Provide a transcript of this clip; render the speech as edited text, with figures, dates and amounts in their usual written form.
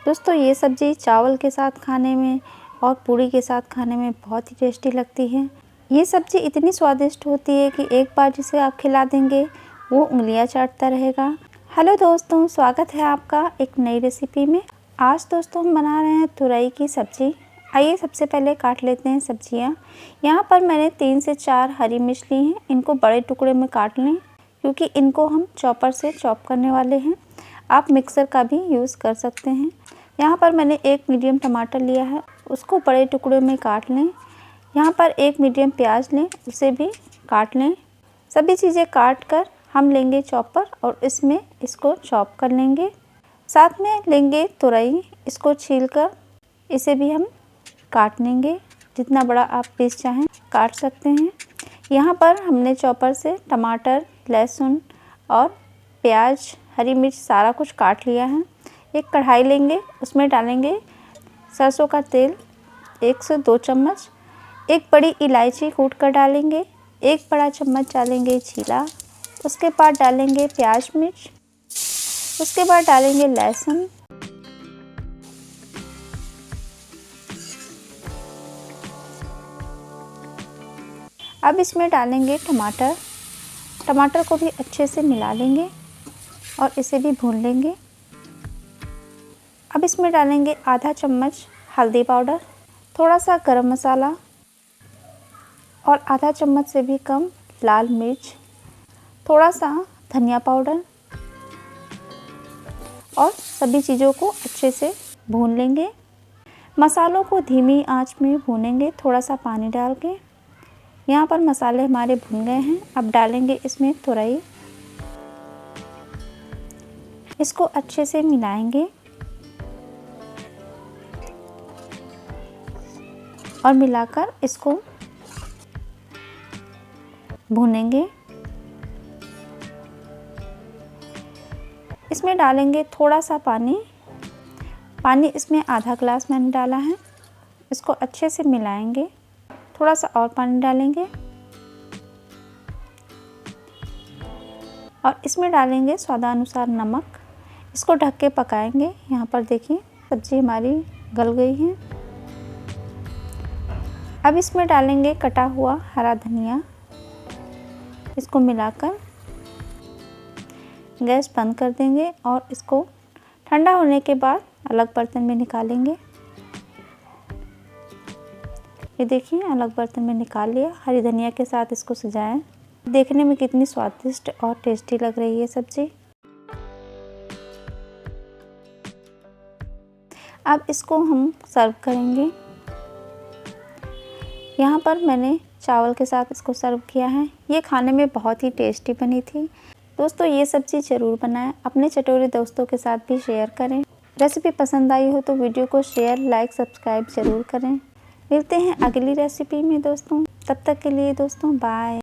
दोस्तों ये सब्ज़ी चावल के साथ खाने में और पूड़ी के साथ खाने में बहुत ही टेस्टी लगती है। ये सब्ज़ी इतनी स्वादिष्ट होती है कि एक बार जिसे आप खिला देंगे वो उंगलियां चाटता रहेगा। हेलो दोस्तों, स्वागत है आपका एक नई रेसिपी में। आज दोस्तों हम बना रहे हैं तुरई की सब्ज़ी। आइए सबसे पहले काट लेते हैं सब्जियां। यहाँ पर मैंने 3 से 4 हरी मिर्च ली हैं। इनको बड़े टुकड़े में काट लें क्योंकि इनको हम चॉपर से चॉप करने वाले हैं। आप मिक्सर का भी यूज़ कर सकते हैं। यहाँ पर मैंने एक मीडियम टमाटर लिया है, उसको बड़े टुकड़े में काट लें। यहाँ पर एक मीडियम प्याज लें, उसे भी काट लें। सभी चीज़ें काट कर हम लेंगे चॉपर और इसमें इसको चॉप कर लेंगे। साथ में लेंगे तुरई, इसको छीलकर इसे भी हम काट लेंगे। जितना बड़ा आप पीस चाहें काट सकते हैं। यहाँ पर हमने चॉपर से टमाटर, लहसुन और प्याज, हरी मिर्च सारा कुछ काट लिया है। एक कढ़ाई लेंगे, उसमें डालेंगे सरसों का तेल 1 से 2 चम्मच। एक बड़ी इलायची कूट कर डालेंगे। एक बड़ा चम्मच डालेंगे जीरा। उसके बाद डालेंगे प्याज मिर्च। उसके बाद डालेंगे लहसुन। अब इसमें डालेंगे टमाटर। टमाटर को भी अच्छे से मिला लेंगे और इसे भी भून लेंगे। अब इसमें डालेंगे आधा चम्मच हल्दी पाउडर, थोड़ा सा गरम मसाला और आधा चम्मच से भी कम लाल मिर्च, थोड़ा सा धनिया पाउडर और सभी चीज़ों को अच्छे से भून लेंगे। मसालों को धीमी आंच में भूनेंगे थोड़ा सा पानी डाल के। यहाँ पर मसाले हमारे भून गए हैं। अब डालेंगे इसमें तुरई। इसको अच्छे से मिलाएंगे और मिलाकर इसको भूनेंगे। इसमें डालेंगे थोड़ा सा पानी। पानी इसमें आधा ग्लास मैंने डाला है। इसको अच्छे से मिलाएंगे। थोड़ा सा और पानी डालेंगे और इसमें डालेंगे स्वादानुसार नमक। इसको ढक के पकाएंगे। यहाँ पर देखिए सब्ज़ी हमारी गल गई है। अब इसमें डालेंगे कटा हुआ हरा धनिया। इसको मिलाकर गैस बंद कर देंगे और इसको ठंडा होने के बाद अलग बर्तन में निकालेंगे। ये देखिए अलग बर्तन में निकाल लिया। हरी धनिया के साथ इसको सजाएं। देखने में कितनी स्वादिष्ट और टेस्टी लग रही है सब्ज़ी। अब इसको हम सर्व करेंगे। यहाँ पर मैंने चावल के साथ इसको सर्व किया है। ये खाने में बहुत ही टेस्टी बनी थी। दोस्तों ये सब्ज़ी ज़रूर बनाएं। अपने चटोरे दोस्तों के साथ भी शेयर करें। रेसिपी पसंद आई हो तो वीडियो को शेयर, लाइक, सब्सक्राइब ज़रूर करें। मिलते हैं अगली रेसिपी में दोस्तों। तब तक के लिए दोस्तों बाय।